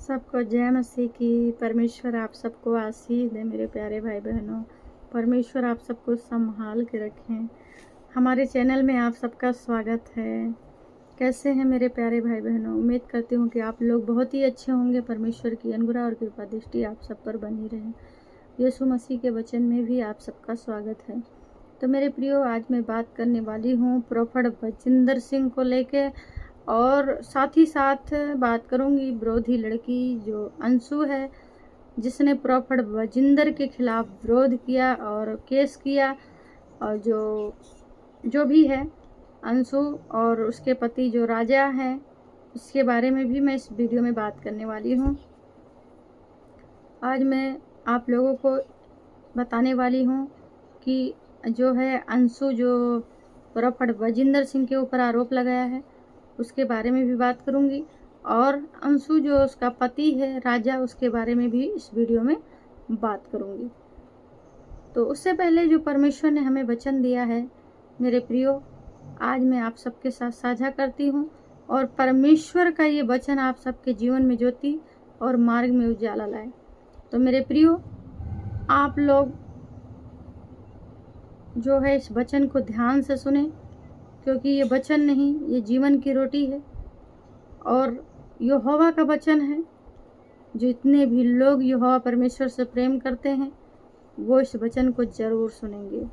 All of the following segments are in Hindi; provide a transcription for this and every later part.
सबको जय मसीह की। परमेश्वर आप सबको आशीष दे मेरे प्यारे भाई बहनों। परमेश्वर आप सबको संभाल के रखें। हमारे चैनल में आप सबका स्वागत है। कैसे हैं मेरे प्यारे भाई बहनों? उम्मीद करती हूँ कि आप लोग बहुत ही अच्छे होंगे। परमेश्वर की अनुग्रह और कृपा दृष्टि आप सब पर बनी रहे। यीशु मसीह के वचन में भी आप सबका स्वागत है। तो मेरे प्रियो, आज मैं बात करने वाली हूँ प्रोफेट बजिंदर सिंह को लेके, और साथ ही साथ बात करूंगी विरोधी लड़की जो अंशु है, जिसने प्रोफेट बजिंदर के खिलाफ विरोध किया और केस किया। और जो भी है अंशु और उसके पति जो राजा हैं, उसके बारे में भी मैं इस वीडियो में बात करने वाली हूँ। आज मैं आप लोगों को बताने वाली हूँ कि जो है अंशु जो प्रोफेट बजिंदर सिंह के ऊपर आरोप लगाया है, उसके बारे में भी बात करूंगी। और अंशु जो उसका पति है राजा, उसके बारे में भी इस वीडियो में बात करूंगी। तो उससे पहले जो परमेश्वर ने हमें वचन दिया है मेरे प्रियो, आज मैं आप सबके साथ साझा करती हूँ। और परमेश्वर का ये वचन आप सबके जीवन में ज्योति और मार्ग में उजाला लाए। तो मेरे प्रियो, आप लोग जो है इस वचन को ध्यान से सुने, क्योंकि ये वचन नहीं, ये जीवन की रोटी है और यहोवा का वचन है। जितने भी लोग यहोवा परमेश्वर से प्रेम करते हैं वो इस वचन को जरूर सुनेंगे।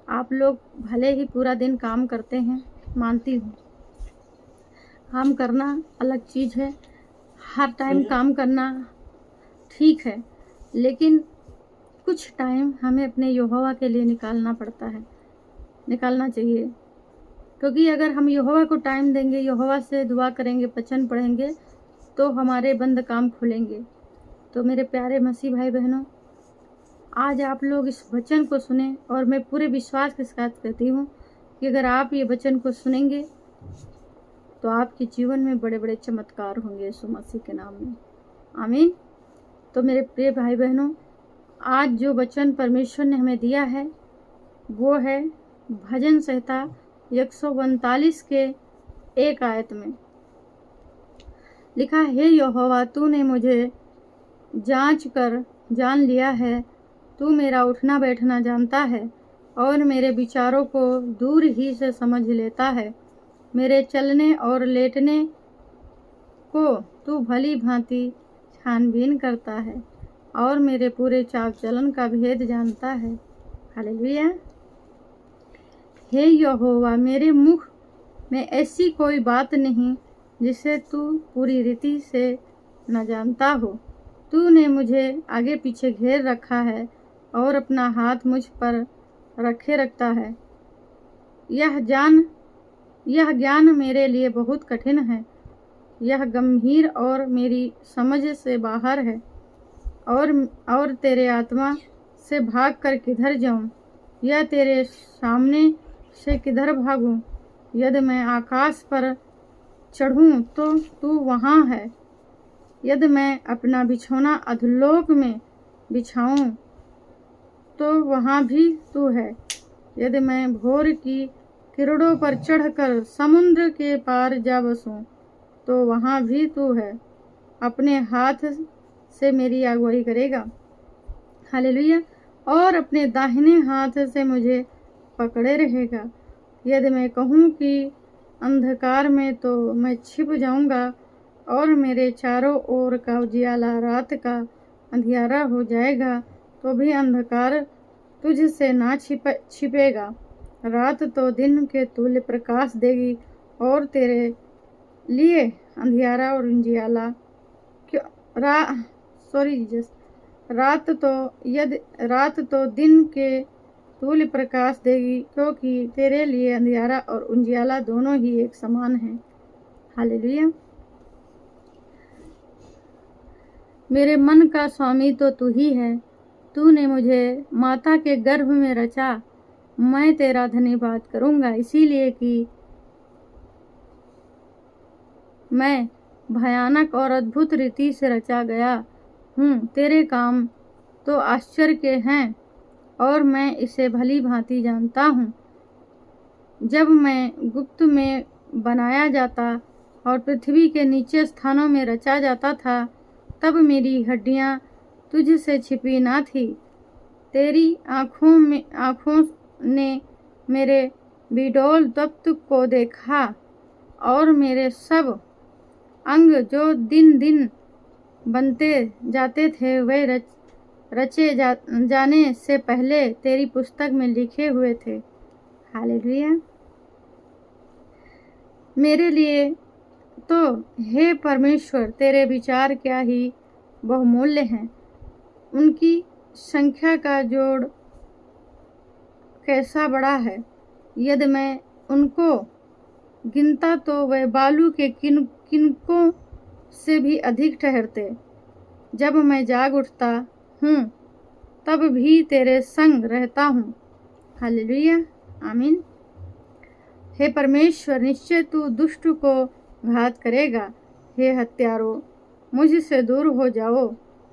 आप लोग भले ही पूरा दिन काम करते हैं, मानती हूँ, काम करना अलग चीज़ है, हर टाइम काम करना ठीक है, लेकिन कुछ टाइम हमें अपने यहोवा के लिए निकालना पड़ता है, निकालना चाहिए। क्योंकि अगर हम यहोवा को टाइम देंगे, यहोवा से दुआ करेंगे, वचन पढ़ेंगे, तो हमारे बंद काम खुलेंगे। तो मेरे प्यारे मसीह भाई बहनों, आज आप लोग इस वचन को सुने, और मैं पूरे विश्वास के साथ कहती हूँ कि अगर आप ये वचन को सुनेंगे तो आपके जीवन में बड़े बड़े चमत्कार होंगे यीशु मसीह के नाम में। आमीन। तो मेरे प्रिय भाई बहनों, आज जो वचन परमेश्वर ने हमें दिया है वो है भजन संहिता 139 के 1 आयत में लिखा है, हे यहोवा, तूने मुझे जांच कर जान लिया है। तू मेरा उठना बैठना जानता है और मेरे विचारों को दूर ही से समझ लेता है। मेरे चलने और लेटने को तू भली भांति छानबीन करता है और मेरे पूरे चाल चलन का भेद जानता है। हालेलुया। हे यहोवा, मेरे मुख में ऐसी कोई बात नहीं जिसे तू पूरी रीति से न जानता हो। तूने मुझे आगे पीछे घेर रखा है और अपना हाथ मुझ पर रखे रखता है। यह ज्ञान मेरे लिए बहुत कठिन है। यह गंभीर और मेरी समझ से बाहर है। और तेरे आत्मा से भाग कर किधर जाऊं, या तेरे सामने से किधर भागूं? यदि मैं आकाश पर चढ़ूं तो तू वहाँ है। यदि मैं अपना बिछौना अधोलोक में बिछाऊं तो वहाँ भी तू है। यदि मैं भोर की किरणों पर चढ़कर समुद्र के पार जा बसूं तो वहाँ भी तू है। अपने हाथ से मेरी अगुवाई करेगा। हालेलुया। और अपने दाहिने हाथ से मुझे पकड़े रहेगा। यदि मैं कहूँ कि अंधकार में, तो मैं छिप जाऊंगा और मेरे चारों ओर का उजियाला रात का अंधियारा हो जाएगा, तो भी अंधकार तुझसे ना छिपेगा। रात तो दिन के तुल्य प्रकाश देगी और तेरे लिए अंधियारा और उजियाला रात तो दिन के तुल्य प्रकाश देगी, क्योंकि तेरे लिए अंधियारा और उजियाला दोनों ही एक समान हैं। हालेलुया। मेरे मन का स्वामी तो तू ही है। तूने मुझे माता के गर्भ में रचा। मैं तेरा धन्यवाद करूंगा, इसीलिए कि मैं भयानक और अद्भुत रीति से रचा गया हूँ। तेरे काम तो आश्चर्य के हैं और मैं इसे भली भांति जानता हूँ। जब मैं गुप्त में बनाया जाता और पृथ्वी के नीचे स्थानों में रचा जाता था, तब मेरी हड्डियां तुझसे छिपी ना थी। तेरी आँखों ने मेरे बिडौल तप्त को देखा, और मेरे सब अंग जो दिन दिन बनते जाते थे वे रचे जाने से पहले तेरी पुस्तक में लिखे हुए थे। हालेलुया। मेरे लिए तो हे परमेश्वर तेरे विचार क्या ही बहुमूल्य हैं। उनकी संख्या का जोड़ कैसा बड़ा है। यदि मैं उनको गिनता तो वे बालू के किनकों से भी अधिक ठहरते। जब मैं जाग उठता हूँ तब भी तेरे संग रहता हूँ। हालेलुया, आमीन। हे परमेश्वर, निश्चय तू दुष्ट को घात करेगा। हे हत्यारों, मुझसे दूर हो जाओ,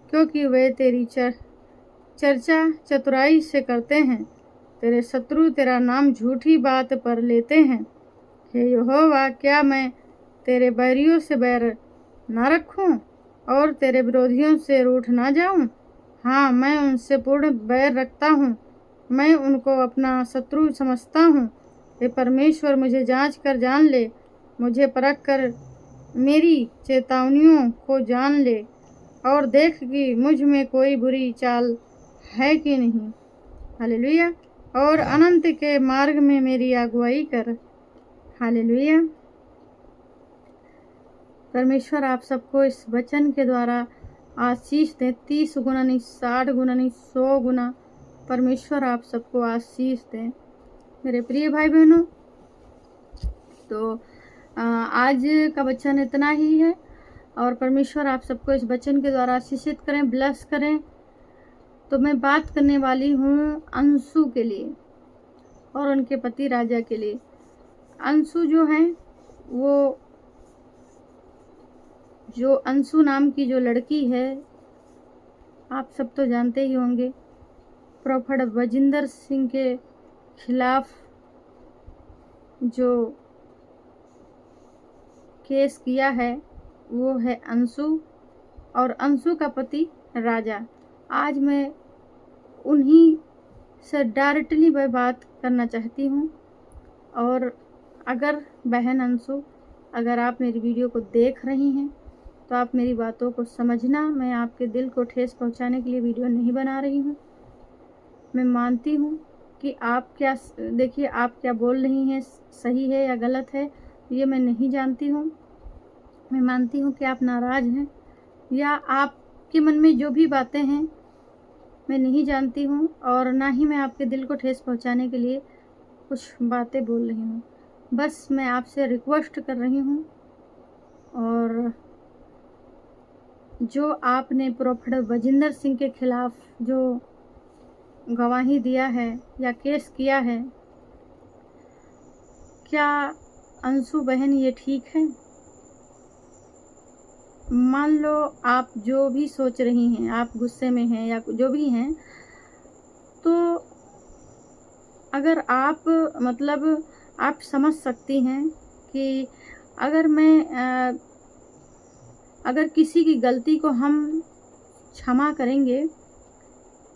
क्योंकि वे तेरी चर्चा चतुराई से करते हैं। तेरे शत्रु तेरा नाम झूठी बात पर लेते हैं। हे यहोवा, क्या मैं तेरे बैरियों से बैर ना रखूं और तेरे विरोधियों से रूठ ना जाऊं? हाँ, मैं उनसे पूर्ण बैर रखता हूँ, मैं उनको अपना शत्रु समझता हूँ। हे परमेश्वर, मुझे जांच कर जान ले, मुझे परख कर मेरी चेतावनियों को जान ले, और देख कि मुझ में कोई बुरी चाल है कि नहीं। हालेलुया। और अनंत के मार्ग में मेरी अगुवाई कर। हालेलुया। परमेश्वर आप सबको इस वचन के द्वारा आशीष दें। 30 गुना नहीं, 60 गुना नहीं, 100 गुना परमेश्वर आप सबको आशीष दें। मेरे प्रिय भाई बहनों, तो आज का वचन इतना ही है, और परमेश्वर आप सबको इस वचन के द्वारा आशीषित करें, ब्लेस करें। तो मैं बात करने वाली हूँ अंशु के लिए और उनके पति राजा के लिए। अंशु जो हैं, वो जो अंशु नाम की जो लड़की है, आप सब तो जानते ही होंगे, प्रोफेट वजिंदर सिंह के खिलाफ जो केस किया है वो है अंशु, और अंशु का पति राजा। आज मैं उन्हीं से डायरेक्टली मैं बात करना चाहती हूँ। और अगर बहन अंशु, अगर आप मेरी वीडियो को देख रही हैं तो आप मेरी बातों को समझना। मैं आपके दिल को ठेस पहुँचाने के लिए वीडियो नहीं बना रही हूँ। मैं मानती हूँ कि आप क्या, देखिए आप क्या बोल रही हैं सही है या गलत है, ये मैं नहीं जानती हूँ। मैं मानती हूँ कि आप नाराज़ हैं, या आपके मन में जो भी बातें हैं मैं नहीं जानती हूँ, और ना ही मैं आपके दिल को ठेस पहुँचाने के लिए कुछ बातें बोल रही हूँ। बस मैं आपसे रिक्वेस्ट कर रही हूँ, और जो आपने प्रोफेट वजिंदर सिंह के खिलाफ जो गवाही दिया है या केस किया है, क्या अंशु बहन ये ठीक है? मान लो आप जो भी सोच रही हैं, आप गुस्से में हैं या जो भी हैं, तो अगर आप मतलब आप समझ सकती हैं कि अगर किसी की गलती को हम क्षमा करेंगे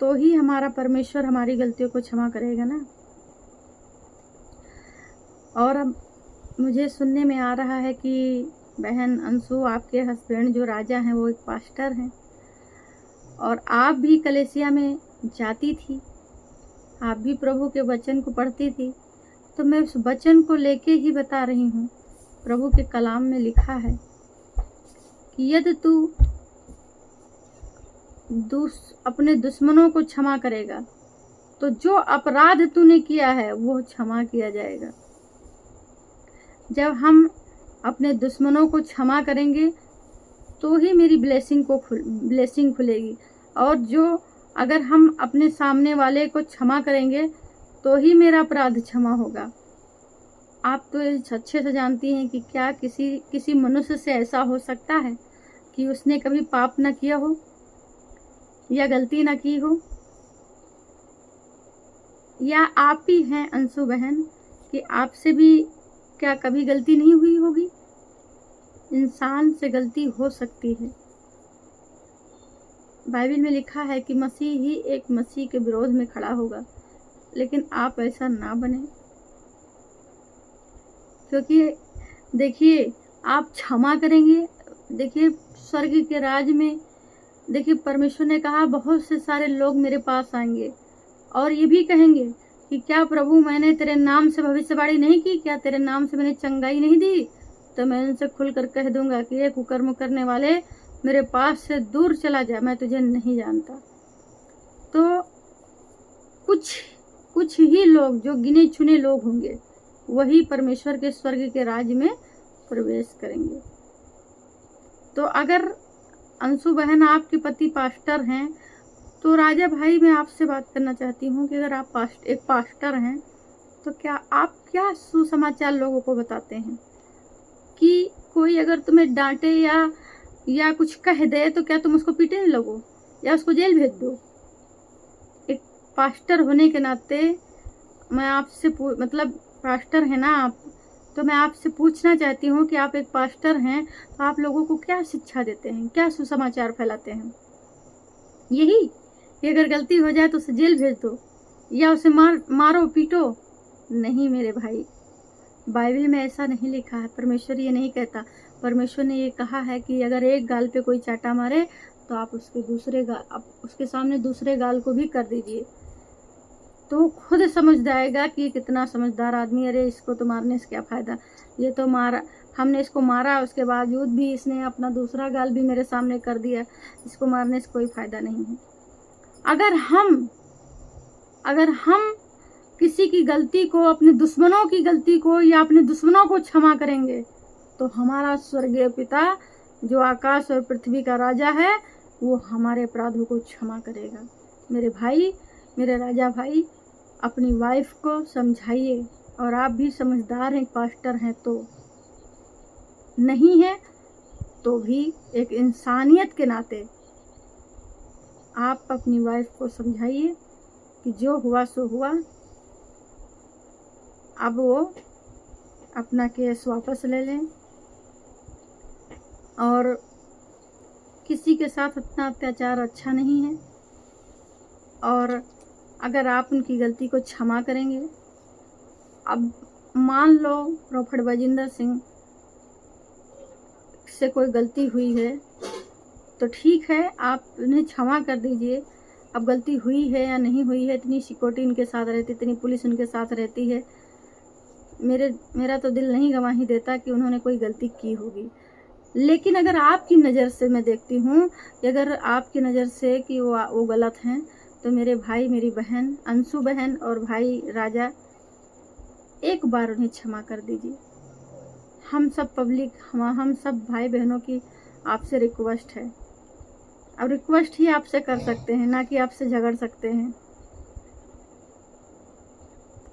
तो ही हमारा परमेश्वर हमारी गलतियों को क्षमा करेगा ना। और अब मुझे सुनने में आ रहा है कि बहन अंशु, आपके हस्बैंड जो राजा हैं वो एक पास्टर हैं, और आप भी कलीसिया में जाती थी, आप भी प्रभु के वचन को पढ़ती थी। तो मैं उस वचन को लेके ही बता रही हूँ। प्रभु के कलाम में लिखा है कि यदि तू अपने दुश्मनों को क्षमा करेगा तो जो अपराध तूने किया है वो क्षमा किया जाएगा। जब हम अपने दुश्मनों को क्षमा करेंगे तो ही मेरी ब्लेसिंग खुलेगी, और जो अगर हम अपने सामने वाले को क्षमा करेंगे तो ही मेरा अपराध क्षमा होगा। आप तो अच्छे से जानती हैं कि क्या किसी मनुष्य से ऐसा हो सकता है कि उसने कभी पाप ना किया हो या गलती ना की हो? या आप ही हैं अंशु बहन कि आपसे भी क्या कभी गलती नहीं हुई होगी? इंसान से गलती हो सकती है। बाइबल में लिखा है कि मसीह ही एक मसीह के विरोध में खड़ा होगा, लेकिन आप ऐसा ना बने, क्योंकि देखिए आप क्षमा करेंगे। देखिए स्वर्ग के राज में देखिए परमेश्वर ने कहा बहुत से सारे लोग मेरे पास आएंगे और ये भी कहेंगे कि क्या प्रभु मैंने तेरे नाम से भविष्यवाणी नहीं की, क्या तेरे नाम से मैंने चंगाई नहीं दी। तो मैं उनसे खुलकर कह दूंगा कि ये कुकर्म करने वाले मेरे पास से दूर चला जा, मैं तुझे नहीं जानता। तो कुछ ही लोग जो गिने चुने लोग होंगे वही परमेश्वर के स्वर्ग के राज्य में प्रवेश करेंगे। तो अगर अंशु बहन आपके पति पास्टर हैं, तो राजा भाई मैं आपसे बात करना चाहती हूँ कि अगर आप एक पास्टर हैं तो क्या सुसमाचार लोगों को बताते हैं कि कोई अगर तुम्हें डांटे या कुछ कह दे तो क्या तुम उसको पीटने लगो या उसको जेल भेज दो। एक पास्टर होने के नाते मैं आपसे मतलब पास्टर है ना आप, तो मैं आपसे पूछना चाहती हूँ कि आप एक पास्टर हैं तो आप लोगों को क्या शिक्षा देते हैं, क्या सुसमाचार फैलाते हैं। यही कि अगर गलती हो जाए तो उसे जेल भेज दो या उसे मारो पीटो। नहीं मेरे भाई, बाइबल में ऐसा नहीं लिखा है। परमेश्वर ये नहीं कहता। परमेश्वर ने ये कहा है कि अगर एक गाल पे कोई चाटा मारे तो आप उसके सामने दूसरे गाल को भी कर दीजिए, तो खुद समझ जाएगा कि कितना समझदार आदमी। अरे इसको तो मारने से क्या फ़ायदा, ये तो मारा, हमने इसको मारा, उसके बावजूद भी इसने अपना दूसरा गाल भी मेरे सामने कर दिया, इसको मारने से कोई फ़ायदा नहीं है। अगर हम किसी की गलती को, अपने दुश्मनों की गलती को या अपने दुश्मनों को क्षमा करेंगे तो हमारा स्वर्गीय पिता जो आकाश और पृथ्वी का राजा है वो हमारे अपराधों को क्षमा करेगा। मेरे भाई, मेरे राजा भाई, अपनी वाइफ को समझाइए। और आप भी समझदार हैं, पास्टर हैं तो नहीं है तो भी एक इंसानियत के नाते आप अपनी वाइफ को समझाइए कि जो हुआ सो हुआ, अब वो अपना केस वापस ले लें और किसी के साथ इतना अत्याचार अच्छा नहीं है। और अगर आप उनकी गलती को क्षमा करेंगे, अब मान लो प्रॉफेट बजिंदर सिंह से कोई गलती हुई है तो ठीक है, आप उन्हें क्षमा कर दीजिए। अब गलती हुई है या नहीं हुई है, इतनी सिक्योरिटी उनके साथ रहती, इतनी पुलिस उनके साथ रहती है, मेरा तो दिल नहीं गवाही देता कि उन्होंने कोई गलती की होगी। लेकिन अगर आपकी नज़र से मैं देखती हूँ कि अगर आपकी नज़र से कि वो गलत हैं, तो मेरे भाई, मेरी बहन अंशु बहन और भाई राजा, एक बार उन्हें क्षमा कर दीजिए। हम सब पब्लिक, हम सब भाई बहनों की आपसे रिक्वेस्ट है। अब रिक्वेस्ट ही आपसे कर सकते हैं, ना कि आपसे झगड़ सकते हैं।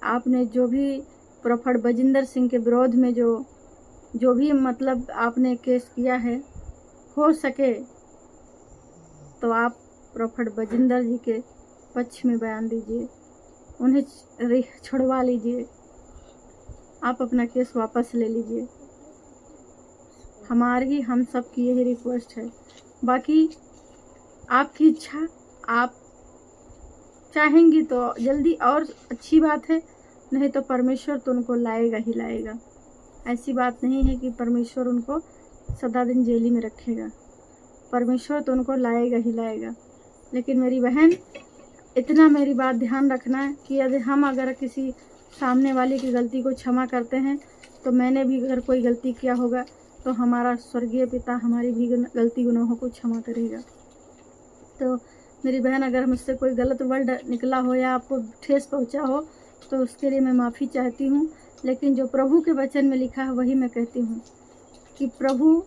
आपने जो भी प्रॉफेट बजिंदर सिंह के विरोध में जो भी मतलब आपने केस किया है, हो सके तो आप प्रॉफेट बजिंदर जी के पक्ष में बयान दीजिए, उन्हें छुड़वा लीजिए, आप अपना केस वापस ले लीजिए। हम सब की यही रिक्वेस्ट है। बाकी आपकी इच्छा, आप चाहेंगी तो जल्दी और अच्छी बात है, नहीं तो परमेश्वर तो उनको लाएगा ही लाएगा। ऐसी बात नहीं है कि परमेश्वर उनको सदा दिन जेल में रखेगा, परमेश्वर तो उनको लाएगा ही लाएगा। लेकिन मेरी बहन, इतना मेरी बात ध्यान रखना है कि यदि हम अगर किसी सामने वाले की गलती को क्षमा करते हैं, तो मैंने भी अगर कोई गलती किया होगा तो हमारा स्वर्गीय पिता हमारी भी गलती गुनाहों को क्षमा करेगा। तो मेरी बहन, अगर मुझसे कोई गलत वर्ड निकला हो या आपको ठेस पहुंचा हो तो उसके लिए मैं माफ़ी चाहती हूँ। लेकिन जो प्रभु के वचन में लिखा है वही मैं कहती हूँ कि प्रभु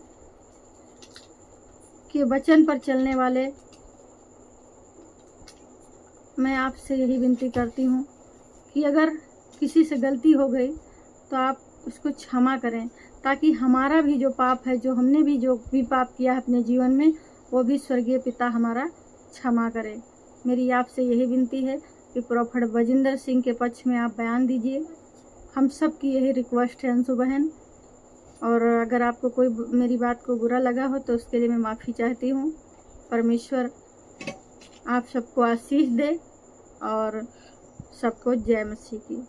के वचन पर चलने वाले, मैं आपसे यही विनती करती हूँ कि अगर किसी से गलती हो गई तो आप उसको क्षमा करें, ताकि हमारा भी जो पाप है, जो हमने भी जो भी पाप किया है अपने जीवन में, वो भी स्वर्गीय पिता हमारा क्षमा करे। मेरी आपसे यही विनती है कि प्रॉफेट बजिंदर सिंह के पक्ष में आप बयान दीजिए। हम सब की यही रिक्वेस्ट है अंशु बहन, और अगर आपको कोई मेरी बात को बुरा लगा हो तो उसके लिए मैं माफ़ी चाहती हूँ। परमेश्वर आप सबको आशीष दे और सबको जय मसीह की।